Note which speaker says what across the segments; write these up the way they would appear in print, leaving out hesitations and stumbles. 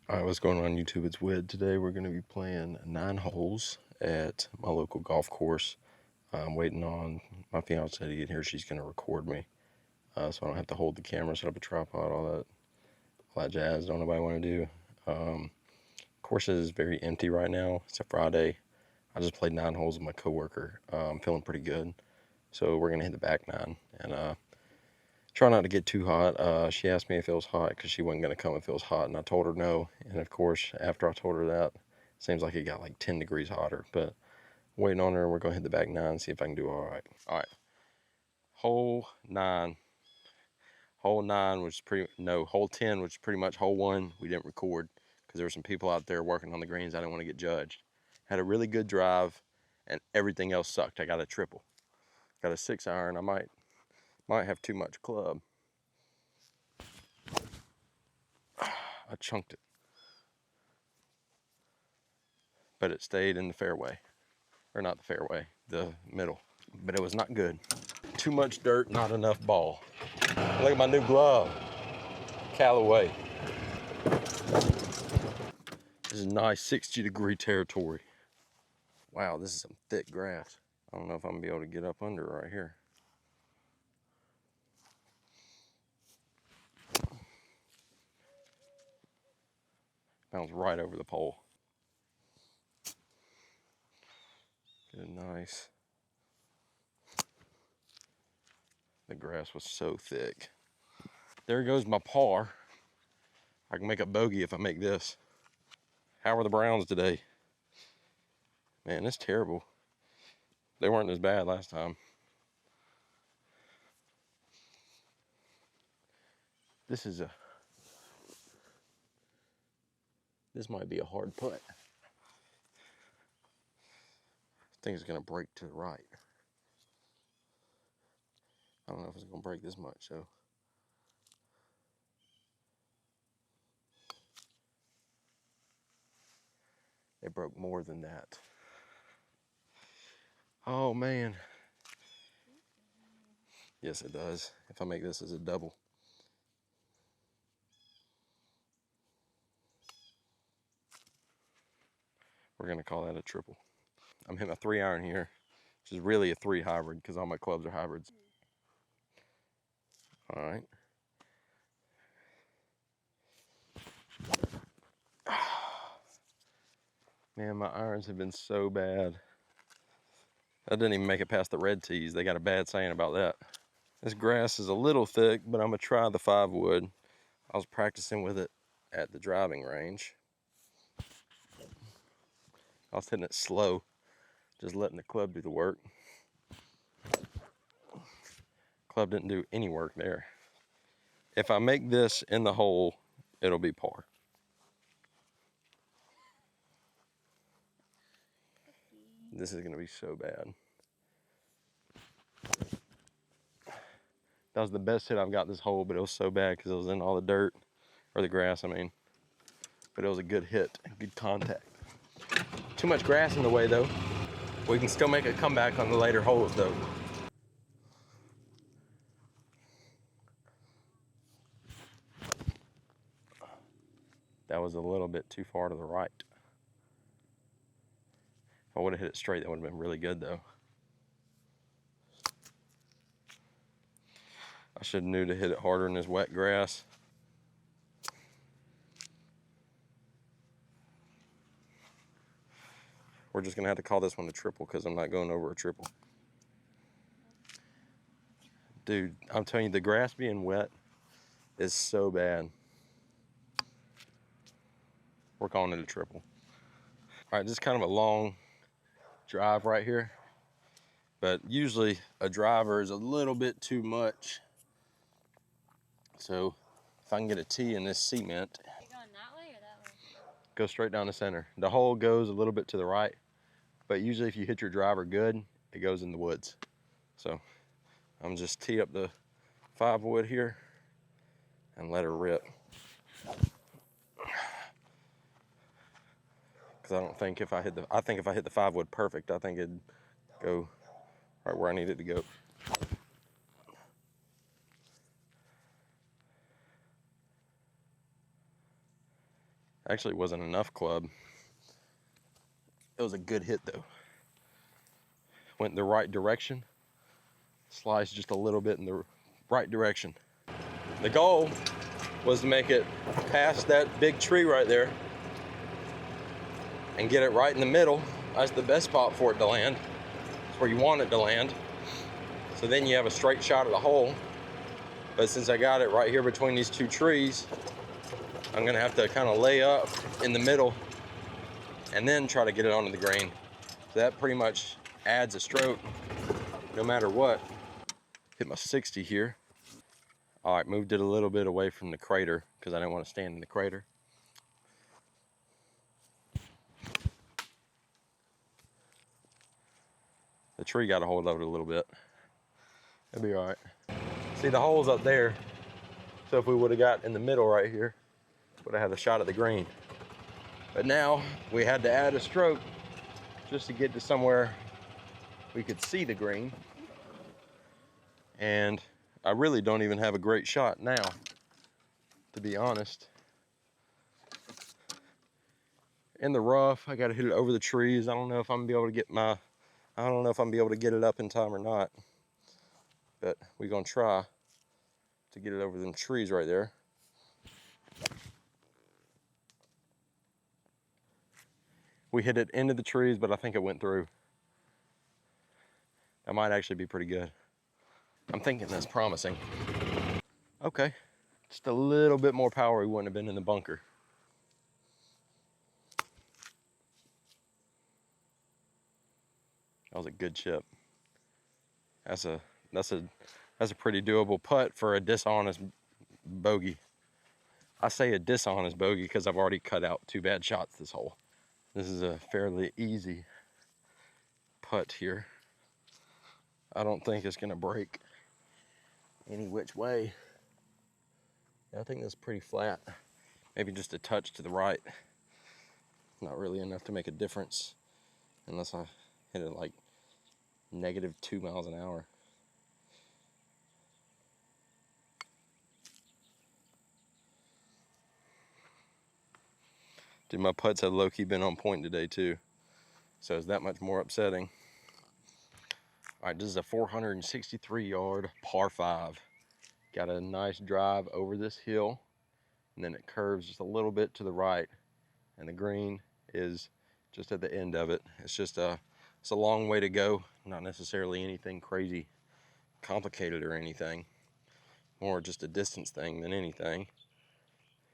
Speaker 1: Alright, what's going on YouTube? It's Wid. Today we're going to be playing 9 holes at my local golf course. I'm waiting on my fiance to get here. She's going to record me, so I don't have to hold the camera, set up a tripod, all that jazz. Don't nobody want to do. Course is very empty right now. It's a Friday. I just played 9 holes with my coworker. I'm feeling pretty good, so we're going to hit the back 9 and try not to get too hot. She asked me if it was hot because she wasn't going to come if it was hot, and I told her no. And of course, after I told her that, it seems like it got like 10 degrees hotter. But waiting on her, we're going to hit the back 9 and see if I can do all right. All right. Hole 9. Hole 9 was hole 10 was pretty much hole 1. We didn't record because there were some people out there working on the greens. I didn't want to get judged. Had a really good drive, and everything else sucked. I got a triple. Got a 6-iron. I might have too much club. I chunked it, but it stayed in the fairway, or not the fairway, the middle, but it was not good. Too much dirt, not enough ball. Look at my new glove, Callaway. This is nice 60-degree territory. Wow, this is some thick grass. I don't know if I'm gonna be able to get up under it right here. Bounced right over the pole. Good, nice. The grass was so thick. There goes my par. I can make a bogey if I make this. How are the Browns today? Man, it's terrible. They weren't as bad last time. This might be a hard putt. I think it's gonna break to the right. I don't know if it's gonna break this much, so. It broke more than that. Oh man. Yes, it does. If I make this as a double. We're gonna call that a triple. I'm hitting a 3-iron here, which is really a 3 hybrid because all my clubs are hybrids. All right. Man, my irons have been so bad. I didn't even make it past the red tees. They got a bad saying about that. This grass is a little thick, but I'm gonna try the 5 wood. I was practicing with it at the driving range. I was hitting it slow, just letting the club do the work. Club didn't do any work there. If I make this in the hole, it'll be par. This is gonna be so bad. That was the best hit I've got this hole, but it was so bad because it was in all the dirt, or the grass, I mean. But it was a good hit, good contact. Too much grass in the way though. We can still make a comeback on the later holes though. That was a little bit too far to the right. If I would have hit it straight, that would have been really good though. I should have knew to hit it harder in this wet grass. We're just gonna have to call this one a triple because I'm not going over a triple. Dude, I'm telling you, the grass being wet is so bad. We're calling it a triple. All right, this is kind of a long drive right here, but usually a driver is a little bit too much. So if I can get a tee in this cement.
Speaker 2: Are you going that way or that way?
Speaker 1: Go straight down the center. The hole goes a little bit to the right, but usually if you hit your driver good, it goes in the woods. So I'm just tee up the 5 wood here and let her rip. Because I don't think if I hit the 5 wood perfect, I think it'd go right where I need it to go. Actually, it wasn't enough club. It was a good hit though. Went in the right direction. Sliced just a little bit in the right direction. The goal was to make it past that big tree right there and get it right in the middle. That's the best spot for it to land. It's where you want it to land. So then you have a straight shot at the hole. But since I got it right here between these two trees, I'm gonna have to kind of lay up in the middle and then try to get it onto the green. So that pretty much adds a stroke no matter what. Hit my 60 here. All right, moved it a little bit away from the crater because I didn't want to stand in the crater. The tree got a hold of it a little bit. It'll be all right. See, the hole's up there. So if we would have got in the middle right here, would have had a shot at the green. But now we had to add a stroke just to get to somewhere we could see the green. And I really don't even have a great shot now, to be honest. In the rough, I gotta hit it over the trees. I don't know if I'm gonna be able to get it up in time or not. But we're gonna try to get it over them trees right there. We hit it into the trees, but I think it went through. That might actually be pretty good. I'm thinking that's promising. Okay, just a little bit more power, we wouldn't have been in the bunker. That was a good chip. That's a pretty doable putt for a dishonest bogey. I say a dishonest bogey because I've already cut out 2 bad shots this hole. This is a fairly easy putt here. I don't think it's gonna break any which way. I think that's pretty flat. Maybe just a touch to the right. Not really enough to make a difference unless I hit it like -2 miles an hour. Dude, my putts have low-key been on point today too. So it's that much more upsetting. All right, this is a 463-yard par 5. Got a nice drive over this hill, and then it curves just a little bit to the right, and the green is just at the end of it. It's a long way to go. Not necessarily anything crazy complicated or anything. More just a distance thing than anything.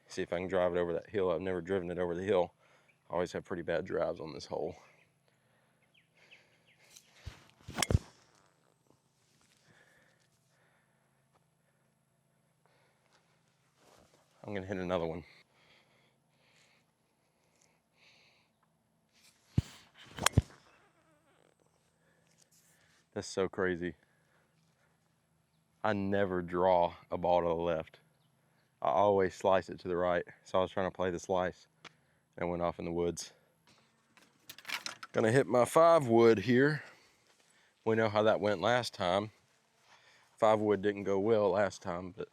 Speaker 1: See if I can drive it over that hill. I've never driven it over the hill. I always have pretty bad drives on this hole. I'm gonna hit another one. That's so crazy. I never draw a ball to the left. I always slice it to the right. So I was trying to play the slice and went off in the woods. Gonna hit my 5 wood here. We know how that went last time. 5 wood didn't go well last time, but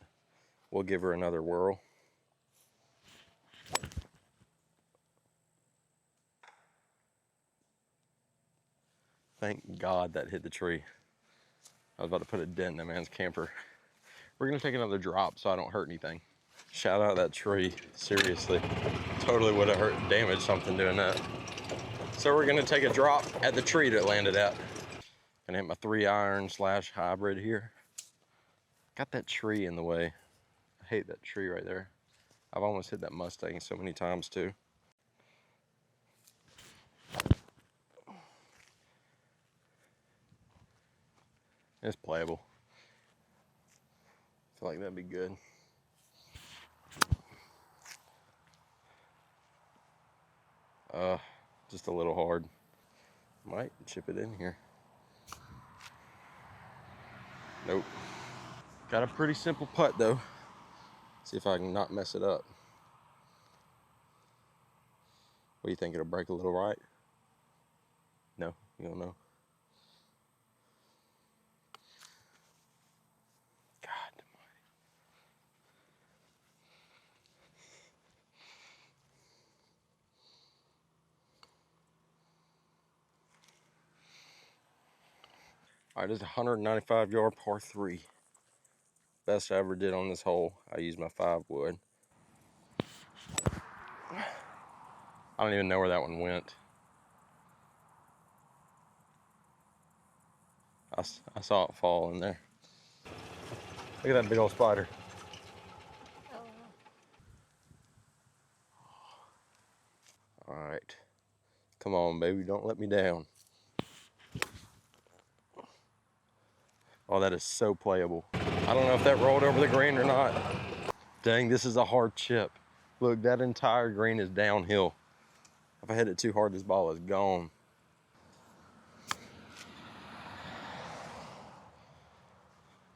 Speaker 1: we'll give her another whirl. Thank God that hit the tree. I was about to put a dent in that man's camper. We're gonna take another drop so I don't hurt anything. Shout out that tree, seriously. Totally would have damaged something doing that. So we're gonna take a drop at the tree that it landed at. Gonna hit my 3-iron / hybrid here. Got that tree in the way. I hate that tree right there. I've almost hit that Mustang so many times too. It's playable. I feel like that'd be good. Just a little hard. Might chip it in here. Nope. Got a pretty simple putt though. See if I can not mess it up. What do you think? It'll break a little right? No, you don't know. God almighty. All right, this is a 195-yard par 3. Best I ever did on this hole. I used my 5 wood. I don't even know where that one went. I saw it fall in there. Look at that big old spider. All right. Come on, baby. Don't let me down. Oh, that is so playable. I don't know if that rolled over the green or not. Dang, this is a hard chip. Look, that entire green is downhill. If I hit it too hard, this ball is gone.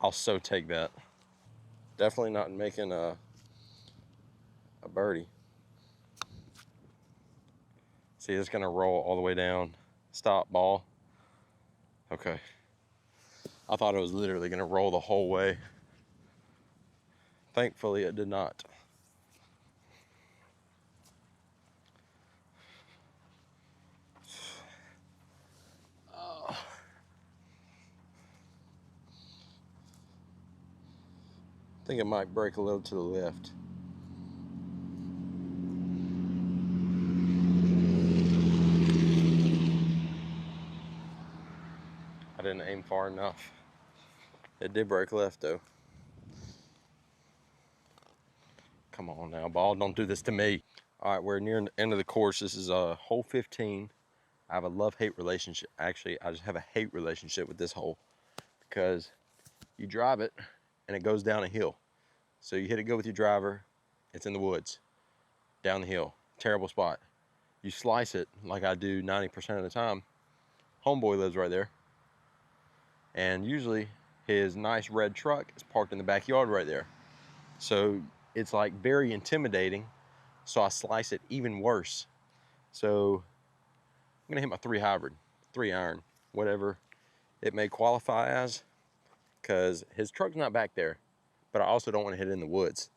Speaker 1: I'll so take that. Definitely not making a birdie. See, it's gonna roll all the way down. Stop, ball. Okay. I thought it was literally gonna roll the whole way. Thankfully, it did not. I think it might break a little to the left. I didn't aim far enough. It did break left though. Come on now, ball, don't do this to me. All right, we're near the end of the course. This is hole 15. I have a love-hate relationship. Actually, I just have a hate relationship with this hole because you drive it and it goes down a hill. So you hit it good with your driver, it's in the woods, down the hill, terrible spot. You slice it like I do 90% of the time. Homeboy lives right there. And usually his nice red truck is parked in the backyard right there. So it's like very intimidating. So I slice it even worse. So I'm gonna hit my 3 hybrid, 3 iron, whatever it may qualify as, because his truck's not back there, but I also don't want to hit it in the woods.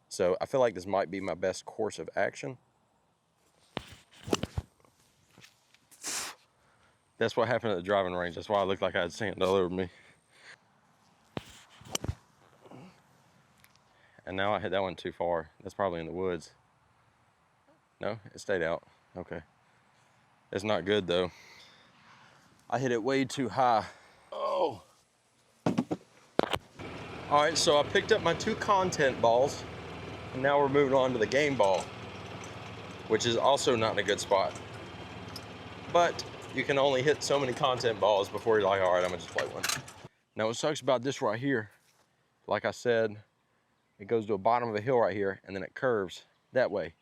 Speaker 1: So I feel like this might be my best course of action. That's what happened at the driving range. That's why I looked like I had sand all over me. And now I hit that one too far. That's probably in the woods. No, it stayed out. Okay. It's not good though. I hit it way too high. Oh. All right, so I picked up my 2 content balls, and now we're moving on to the game ball, which is also not in a good spot. But you can only hit so many content balls before you're like, all right, I'm gonna just play one. Now what sucks about this right here, like I said, it goes to the bottom of a hill right here, and then it curves that way.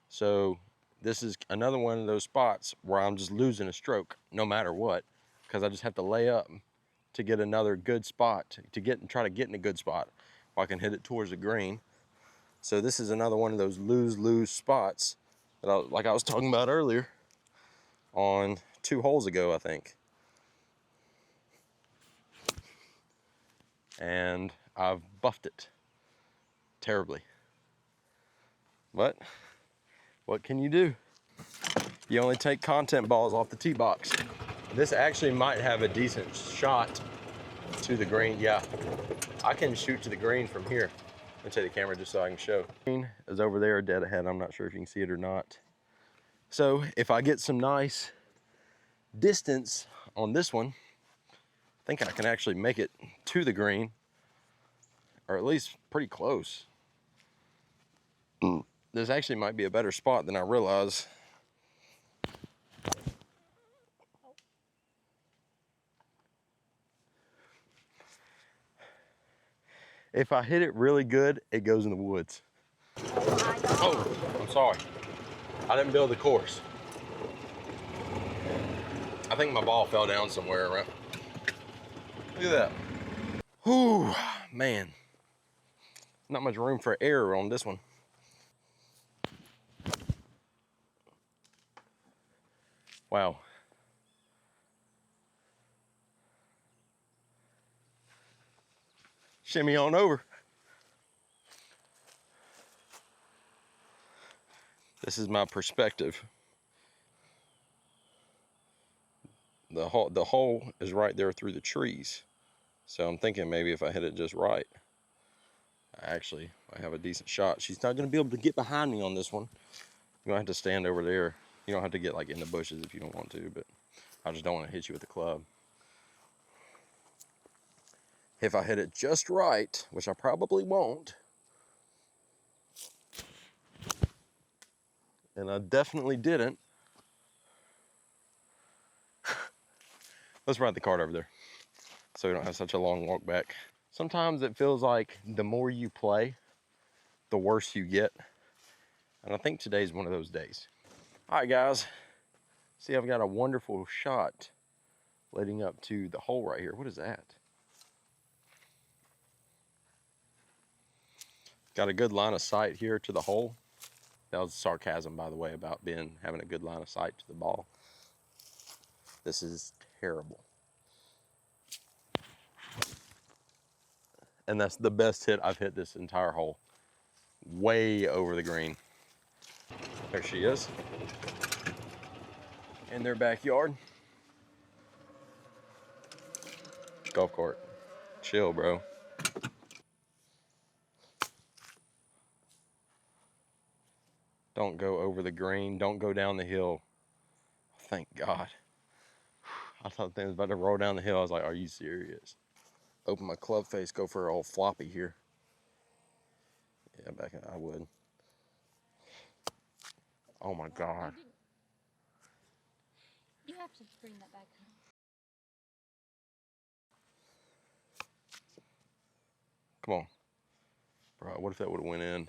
Speaker 1: So this is another one of those spots where I'm just losing a stroke no matter what, because I just have to lay up to get another good spot, to get and try to get in a good spot where I can hit it towards the green. So this is another one of those lose-lose spots that like I was talking about earlier on 2 holes ago, I think. And I've buffed it terribly. But what can you do? You only take content balls off the tee box. This actually might have a decent shot to the green. Yeah, I can shoot to the green from here. Let me take the camera just so I can show. Green is over there dead ahead. I'm not sure if you can see it or not. So if I get some nice distance on this one, I think I can actually make it to the green, or at least pretty close. This actually might be a better spot than I realize. If I hit it really good, it goes in the woods. Oh, I'm sorry. I didn't build the course. I think my ball fell down somewhere around. Look at that. Whew, man. Not much room for error on this one. Wow. Shimmy on over. This is my perspective. the hole is right there through the trees. So I'm thinking maybe if I hit it just right, I have a decent shot. She's not going to be able to get behind me on this one. You're going to have to stand over there. You don't have to get like in the bushes if you don't want to, but I just don't want to hit you with the club. If I hit it just right, which I probably won't, and I definitely didn't, let's ride the cart over there so we don't have such a long walk back. Sometimes it feels like the more you play, the worse you get. And I think today's one of those days. All right, guys. See, I've got a wonderful shot leading up to the hole right here. What is that? Got a good line of sight here to the hole. That was sarcasm, by the way, about having a good line of sight to the ball. This is terrible. And that's the best hit I've hit this entire hole. Way over the green. There she is. In their backyard. Golf cart. Chill, bro. Don't go over the green. Don't go down the hill. Thank God. I thought they was about to roll down the hill. I was like, are you serious? Open my club face, go for an old floppy here. Yeah, I would. Oh my God.
Speaker 2: You have to bring that back home.
Speaker 1: Come on. Bro, what if that would have went in?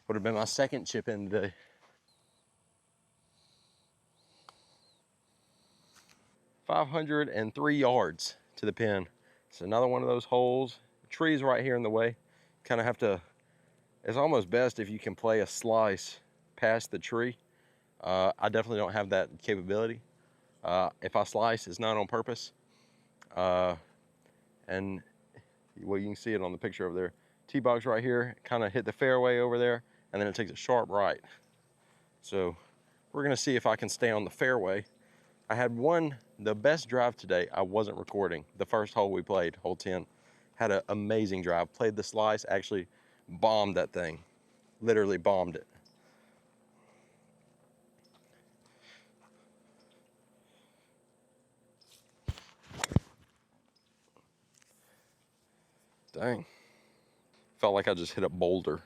Speaker 1: Would have been my second chip in today. $503 yards to the pin. It's another one of those holes. Trees right here in the way. Kind of have to, it's almost best if you can play a slice past the tree. I definitely don't have that capability. If I slice, it's not on purpose. And well, you can see it on the picture over there. Tee-box right here, kind of hit the fairway over there, and then it takes a sharp right. So we're gonna see if I can stay on the fairway. I had the best drive today. I wasn't recording. The first hole we played, hole 10, had an amazing drive. Played the slice, actually bombed that thing. Literally bombed it. Dang. Felt like I just hit a boulder.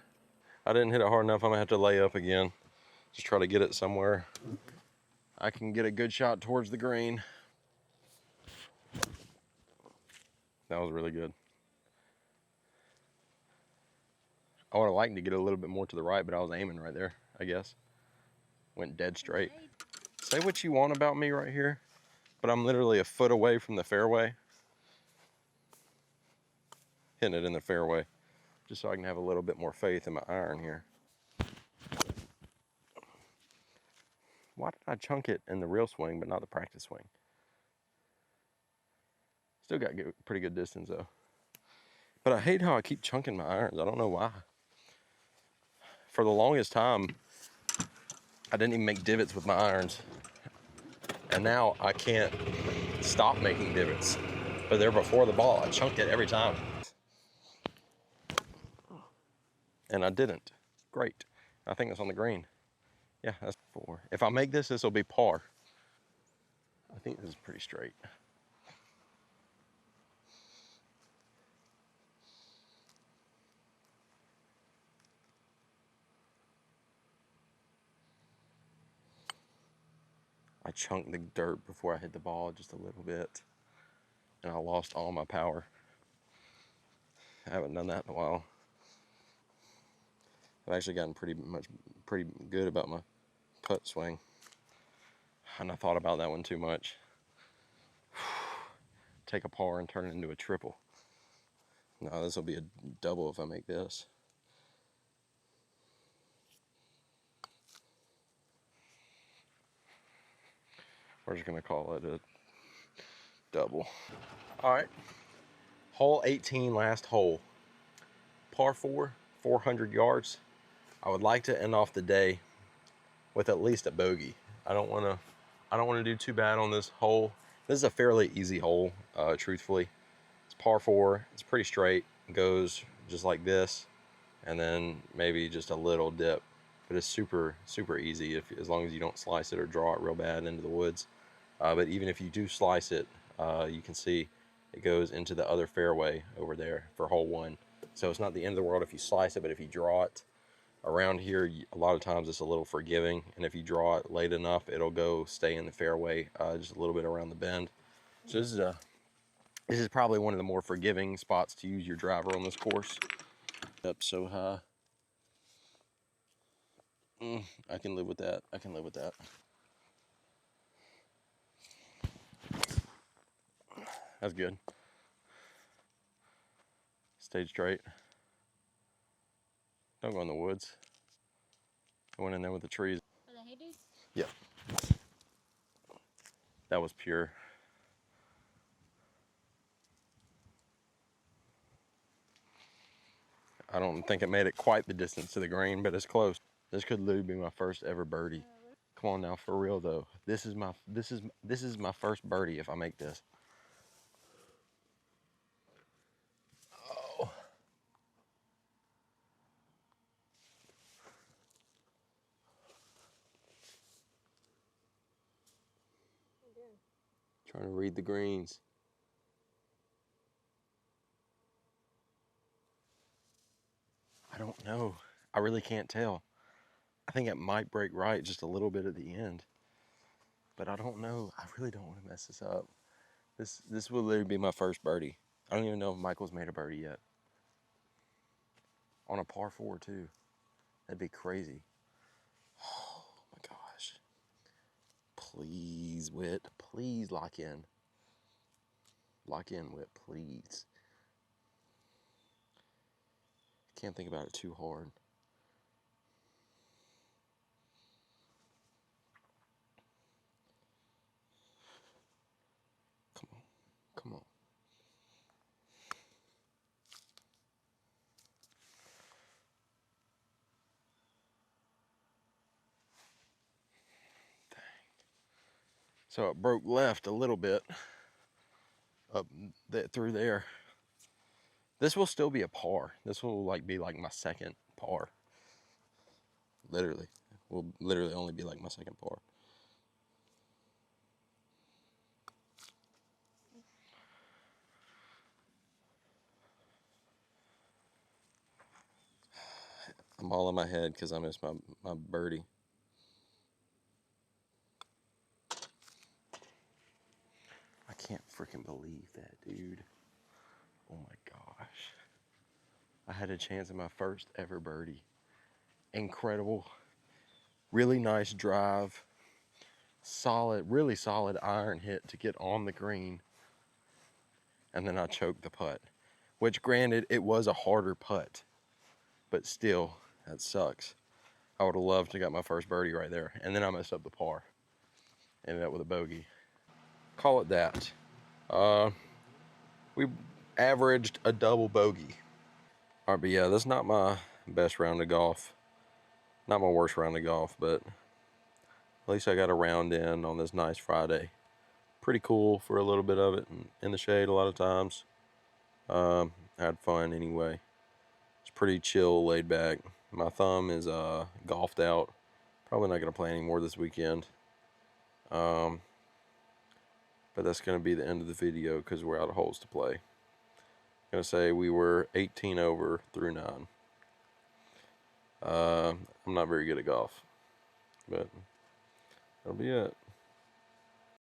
Speaker 1: I didn't hit it hard enough. I'm gonna have to lay up again. Just try to get it somewhere I can get a good shot towards the green. That was really good. I would have liked to get a little bit more to the right, but I was aiming right there, I guess. Went dead straight. Say what you want about me right here, but I'm literally a foot away from the fairway. Hitting it in the fairway, just so I can have a little bit more faith in my iron here. Why did I chunk it in the real swing, but not the practice swing? Still got pretty good distance though. But I hate how I keep chunking my irons. I don't know why. For the longest time, I didn't even make divots with my irons. And now I can't stop making divots. But they're before the ball. I chunked it every time. And I didn't. Great. I think it's on the green. Yeah, that's 4. If I make this will be par. I think this is pretty straight. I chunked the dirt before I hit the ball just a little bit. And I lost all my power. I haven't done that in a while. I've actually gotten pretty good about my putt swing. And I thought about that one too much. Take a par and turn it into a triple. No, this will be a double if I make this. We're just gonna call it a double. All right, hole 18, last hole. Par 4, 400 yards. I would like to end off the day with at least a bogey. I don't wanna I don't want to do too bad on this hole. This is a fairly easy hole, truthfully. It's par 4. It's pretty straight. It goes just like this, and then maybe just a little dip. But it's super, super easy as long as you don't slice it or draw it real bad into the woods. But even if you do slice it, you can see it goes into the other fairway over there for hole 1. So it's not the end of the world if you slice it, but if you draw it around here, a lot of times it's a little forgiving, and if you draw it late enough, it'll go stay in the fairway just a little bit around the bend. So this is probably one of the more forgiving spots to use your driver on this course. Up so high. I can live with that. I can live with that. That's good. Stayed straight. Don't go in the woods. I went in there with the trees.
Speaker 2: For the hay dudes?
Speaker 1: Yeah. That was pure. I don't think it made it quite the distance to the green, but it's close. This could literally be my first ever birdie. Come on now, for real though. This is my first birdie if I make this. Oh. Trying to read the greens. I don't know. I really can't tell. I think it might break right just a little bit at the end. But I don't know. I really don't want to mess this up. This will literally be my first birdie. I don't even know if Michael's made a birdie yet. On a par 4 too. That'd be crazy. Oh my gosh. Please, Whit. Please lock in. Lock in, Whit, please. Can't think about it too hard. Come on. Come on. Dang. So it broke left a little bit up through there. This will still be a par. This will be like my second par. Literally. Will literally only be like my second par. I'm all in my head because I missed my birdie. I can't freaking believe that, dude. Oh my gosh. I had a chance at my first ever birdie. Incredible. Really nice drive. Solid, really solid iron hit to get on the green. And then I choked the putt. Which, granted, it was a harder putt. But still, that sucks. I would have loved to got my first birdie right there. And then I messed up the par. Ended up with a bogey. Call it that. We averaged a double bogey. All right, but yeah, that's not my best round of golf. Not my worst round of golf, but at least I got a round in on this nice Friday. Pretty cool for a little bit of it, in the shade a lot of times. I had fun anyway. It's pretty chill, laid back. My thumb is golfed out. Probably not going to play anymore this weekend. But that's going to be the end of the video because we're out of holes to play. I'm going to say we were 18 over through 9. I'm not very good at golf, but that'll be it.